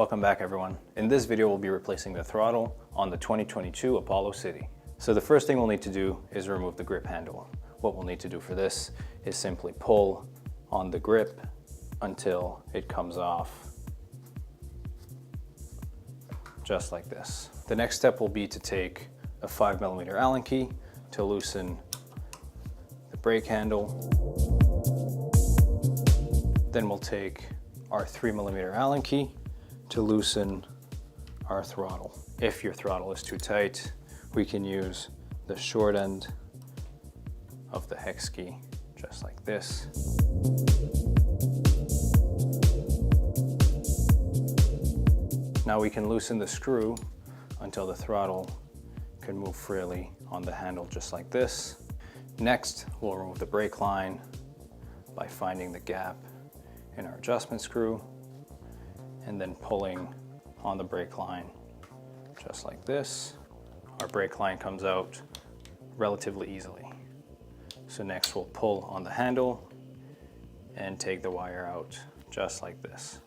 Welcome back everyone. In this video we'll be replacing the throttle on the 2022 Apollo City. So the first thing we'll need to do is remove the grip handle. What we'll need to do for this is simply pull on the grip until it comes off, just like this. The next step will be to take a 5mm Allen key to loosen the brake handle. Then we'll take our 3mm Allen key to loosen our throttle. If your throttle is too tight, we can use the short end of the hex key, just like this. Now we can loosen the screw until the throttle can move freely on the handle, just like this. Next, we'll remove the brake line by finding the gap in our adjustment screw and then pulling on the brake line, just like this. Our brake line comes out relatively easily. So next we'll pull on the handle and take the wire out, just like this.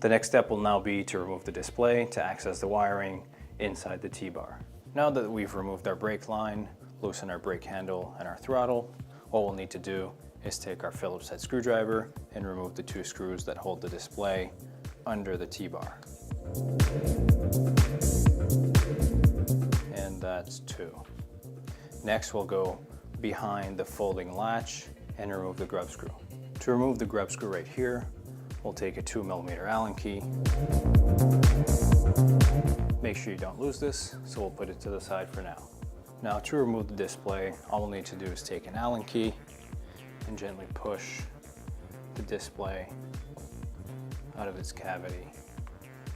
The next step will now be to remove the display to access the wiring inside the T-bar. Now that we've removed our brake line, loosened our brake handle and our throttle, what we'll need to do is take our Phillips head screwdriver and remove the 2 screws that hold the display under the T-bar. And that's 2. Next we'll go behind the folding latch and remove the grub screw. To remove the grub screw right here, we'll take a 2mm Allen key. Make sure you don't lose this, so we'll put it to the side for now. Now to remove the display, all we'll need to do is take an Allen key and gently push the display out of its cavity,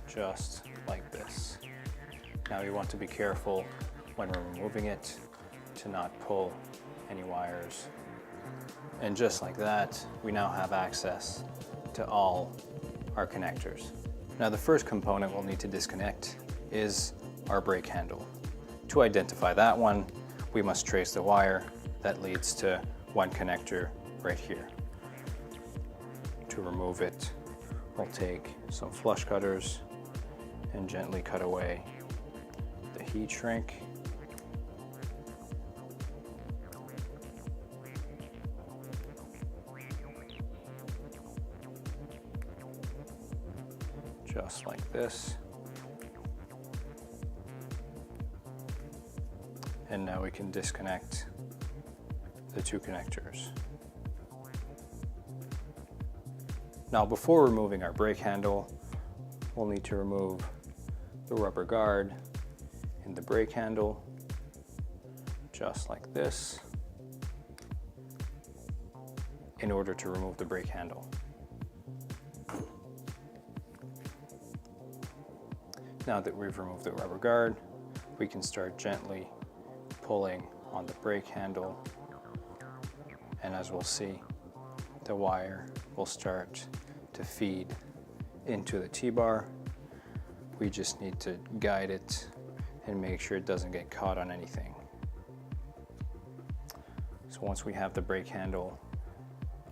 just like this. Now you want to be careful when we're removing it to not pull any wires. And just like that, we now have access to all our connectors. Now the first component we'll need to disconnect is our brake handle. To identify that one, we must trace the wire that leads to one connector right here. To remove it, we'll take some flush cutters and gently cut away the heat shrink. Just like this. And now we can disconnect the 2 connectors. Now before removing our brake handle, we'll need to remove the rubber guard in the brake handle, just like this, in order to remove the brake handle. Now that we've removed the rubber guard, we can start gently pulling on the brake handle, and as we'll see, the wire will start to feed into the T-bar. We just need to guide it and make sure it doesn't get caught on anything. So once we have the brake handle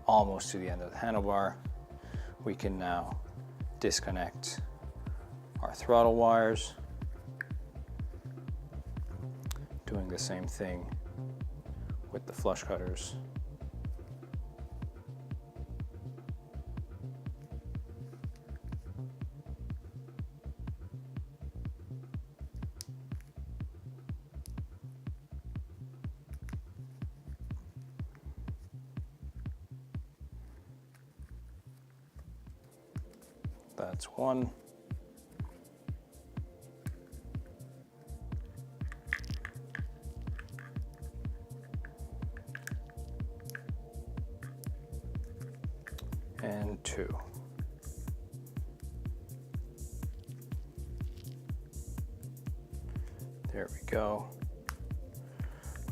almost to the end of the handlebar, we can now disconnect our throttle wires, doing the same thing with the flush cutters. That's 1. And 2. There we go.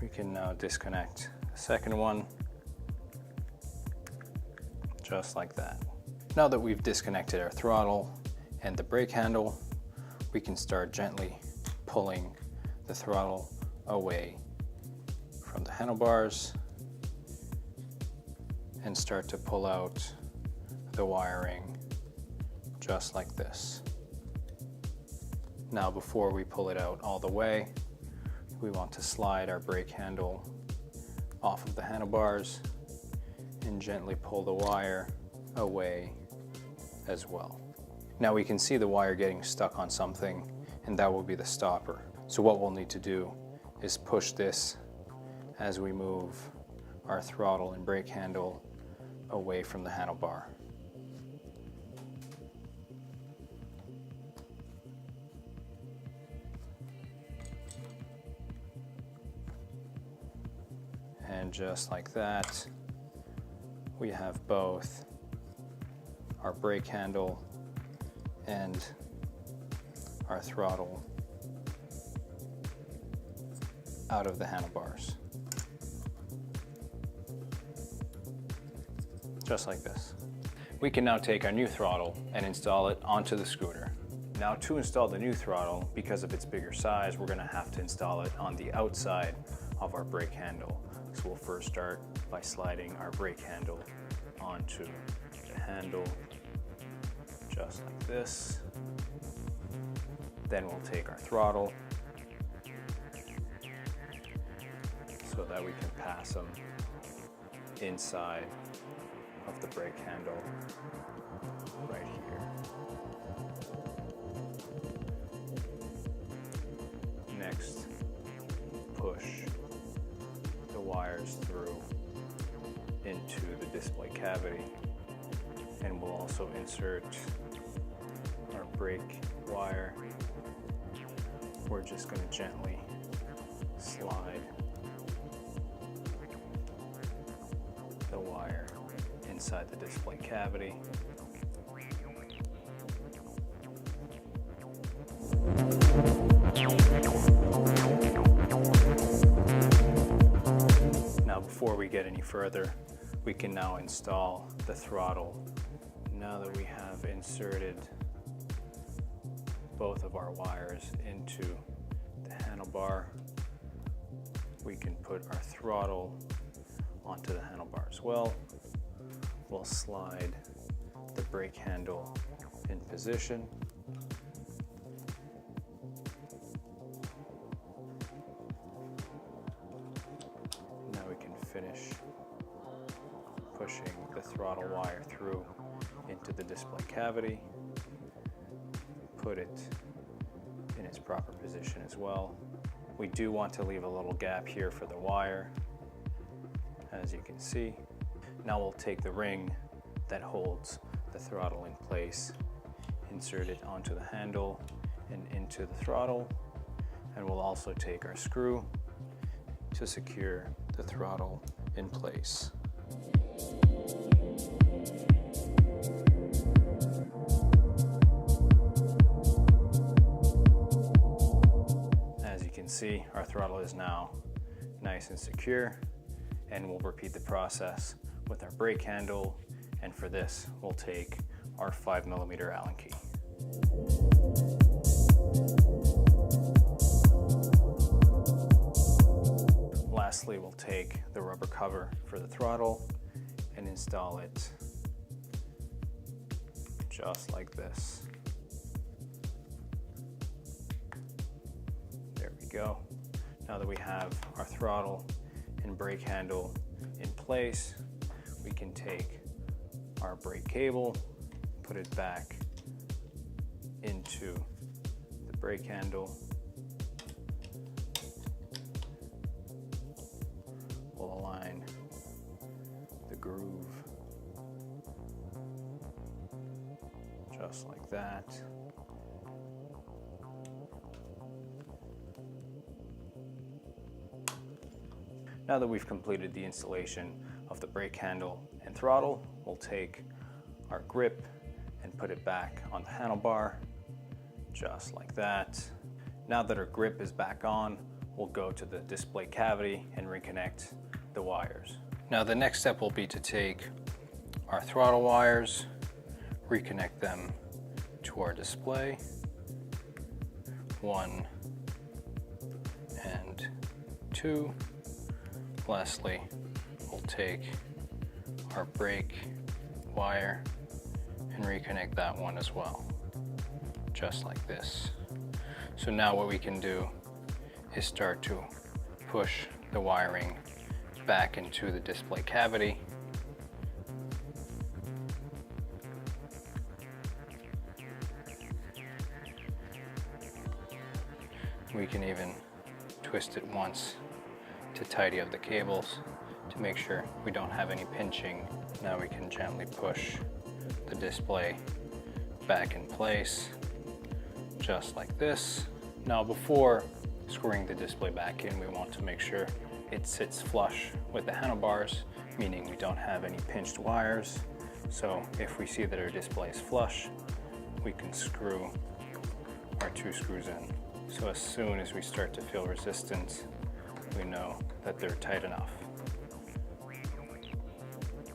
We can now disconnect the second one, just like that. Now that we've disconnected our throttle and the brake handle, we can start gently pulling the throttle away from the handlebars and start to pull out the wiring just like this. Now before we pull it out all the way, we want to slide our brake handle off of the handlebars and gently pull the wire away as well. Now we can see the wire getting stuck on something, and that will be the stopper. So what we'll need to do is push this as we move our throttle and brake handle away from the handlebar. And just like that, we have both our brake handle and our throttle out of the handlebars. Just like this. We can now take our new throttle and install it onto the scooter. Now to install the new throttle, because of its bigger size, we're going to have to install it on the outside of our brake handle. So we'll first start by sliding our brake handle onto the handle, just like this. Then we'll take our throttle so that we can pass them inside of the brake handle right here. Next, push the wires through into the display cavity, and we'll also insert our brake wire. We're just going to gently slide the wire inside the display cavity. Now before we get any further, we can now install the throttle. Now that we have inserted both of our wires into the handlebar, we can put our throttle onto the handlebar as well. We'll slide the brake handle in position. Now we can finish pushing the throttle wire through into the display cavity. Put it in its proper position as well. We do want to leave a little gap here for the wire, as you can see. Now we'll take the ring that holds the throttle in place, insert it onto the handle and into the throttle, and we'll also take our screw to secure the throttle in place. As you can see, our throttle is now nice and secure, and we'll repeat the process with our brake handle, and for this we'll take our 5mm Allen key. Lastly, we'll take the rubber cover for the throttle and install it just like this. There we go. Now that we have our throttle and brake handle in place, we can take our brake cable, put it back into the brake handle. We'll align the groove just like that. Now that we've completed the installation of the brake handle and throttle, we'll take our grip and put it back on the handlebar, just like that. Now that our grip is back on, we'll go to the display cavity and reconnect the wires. Now the next step will be to take our throttle wires, reconnect them to our display, 1 and 2. Lastly, we'll take our brake wire and reconnect that one as well, just like this. So now what we can do is start to push the wiring back into the display cavity. We can even twist it once to tidy up the cables to make sure we don't have any pinching. Now we can gently push the display back in place, just like this. Now before screwing the display back in, we want to make sure it sits flush with the handlebars, meaning we don't have any pinched wires. So if we see that our display is flush, we can screw our 2 screws in. So as soon as we start to feel resistance, we know that they're tight enough.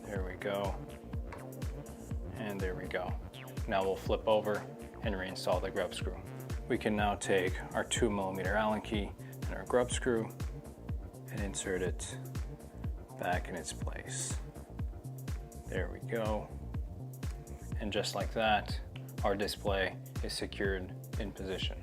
There we go. And there we go. Now we'll flip over and reinstall the grub screw. We can now take our 2mm Allen key and our grub screw and insert it back in its place. There we go. And just like that, our display is secured in position.